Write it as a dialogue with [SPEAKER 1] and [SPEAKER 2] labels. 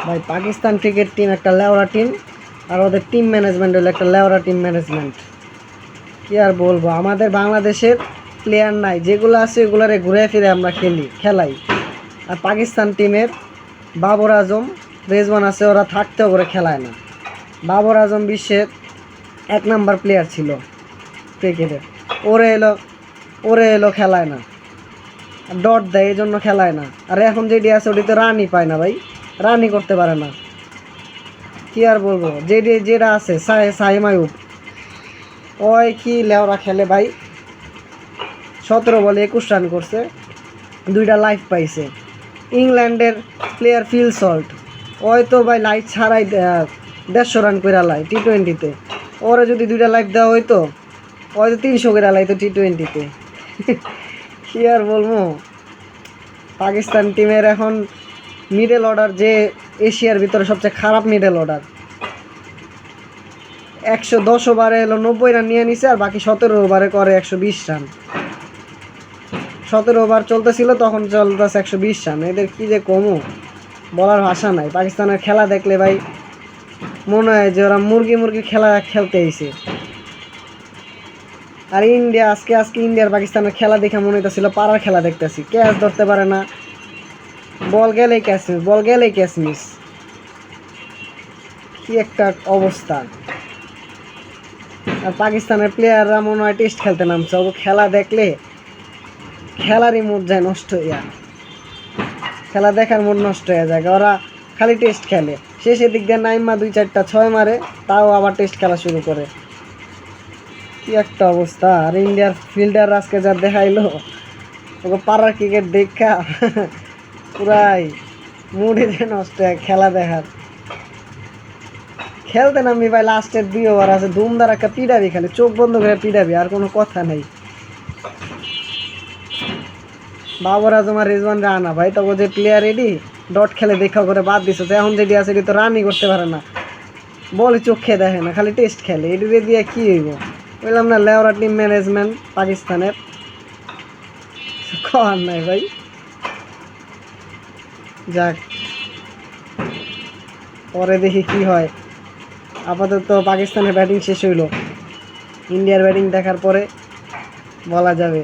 [SPEAKER 1] ভাই Pakistan cricket team একটা লেওড়া টিম, আর ওদের টিম ম্যানেজমেন্ট হলো একটা লেওড়া টিম ম্যানেজমেন্ট। কি আর বলবো, আমাদের বাংলাদেশের প্লেয়ার নাই, যেগুলো আছে ওগুলারে ঘুরে ফিরে আমরা খেলাই। আর পাকিস্তান টিমের বাবর আজম, রেজওয়ান আছে, ওরা থাকতেও করে খেলায় না। বাবর আজম বিশ্বের 1 নাম্বার প্লেয়ার ছিল ক্রিকেটের, ওরে এলো খেলায় না, ডট দেয়, এই জন্য খেলায় না। আর এখন যেটি আছে ওটি তো রানই পায় না ভাই, রানই করতে পারে না। কি আর বলবো, যেটা আছে সাইম আয়ুব, ওই কি লেওরা খেলে ভাই। 17 বলে 21 রান করছে, 2টা লাইফ পাইছে। ইংল্যান্ডের প্লেয়ার ফিল সল্ট, ওই তো ভাই লাইফ ছাড়াই 150 রান করে লাই T20-তে। ওরা যদি 2টা লাইফ দেওয়া হইতো, ওই তো 300 করে লাইতো T20-তে। কি আর বলবো, পাকিস্তান টিমের এখন মিডল অর্ডার যে এশিয়ার ভিতরে সবচেয়ে খারাপ মিডল অর্ডার। 110 ওভারে হলো 90 রান নিয়ে নিছে, আর বাকি 17 ওভারে করে 120 রান। 17 ওভার চলতেছিল, তখন চলতেছে 120 রান। এদের কি যে কমু, বলার ভাষা নাই। পাকিস্তানের খেলা দেখলে ভাই মনে হয় যে ওরা মুরগি খেলা খেলতে আইছে। আর ইন্ডিয়া আজকে ইন্ডিয়ার পাকিস্তানের খেলা দেখে মনে হইতেছিল পাড়ার খেলা দেখতেছি। ক্যাচ ধরতে পারে না, বল গেলেই ক্যাচ মিস। কি একটা অবস্থা। আর পাকিস্তানের প্লেয়াররা মনে হয় টেস্ট খেলতে নামছে, ওকে খেলা দেখলে খেলারই মুড যায় নষ্ট হইয়া, খেলা দেখার মুড নষ্ট হয়ে যায়। ওরা খালি টেস্ট খেলে, শেষের দিক দিয়ে নাইমা 2-4টা 6 মারে, তাও আবার টেস্ট খেলা শুরু করে। কি একটা অবস্থা। আর ইন্ডিয়ার ফিল্ডার আজকে যা দেখাইলো, ওকে পাড়ার ক্রিকেট দেখা পুরাই মুডে যে নষ্ট হয় খেলা দেখার। খেলতে নামি ভাই লাস্টের 2 ওভার আছে, ধুমধার একটা পিডাবি, খালি চোখ বন্ধ করে পিডাবি, আর কোনো কথা নেই। বাবর আজম আর রেজওয়ান রানা ভাই, তবে যে প্লেয়ার এডি ডট খেলে দেখা করে বাদ দিছে, এখন যেটি আছে এটি তো রানই করতে পারে না, বলে চোখে দেখে না, খালি টেস্ট খেলে। এটি দিয়ে কি হইব, বললাম না লেওরা টিম ম্যানেজমেন্ট পাকিস্তানের, কর নাই ভাই। যাক, পরে দেখি কি হয়। আপাতত পাকিস্তানের ব্যাটিং শেষ হইল, ইন্ডিয়ার ব্যাটিং দেখার পরে বলা যাবে।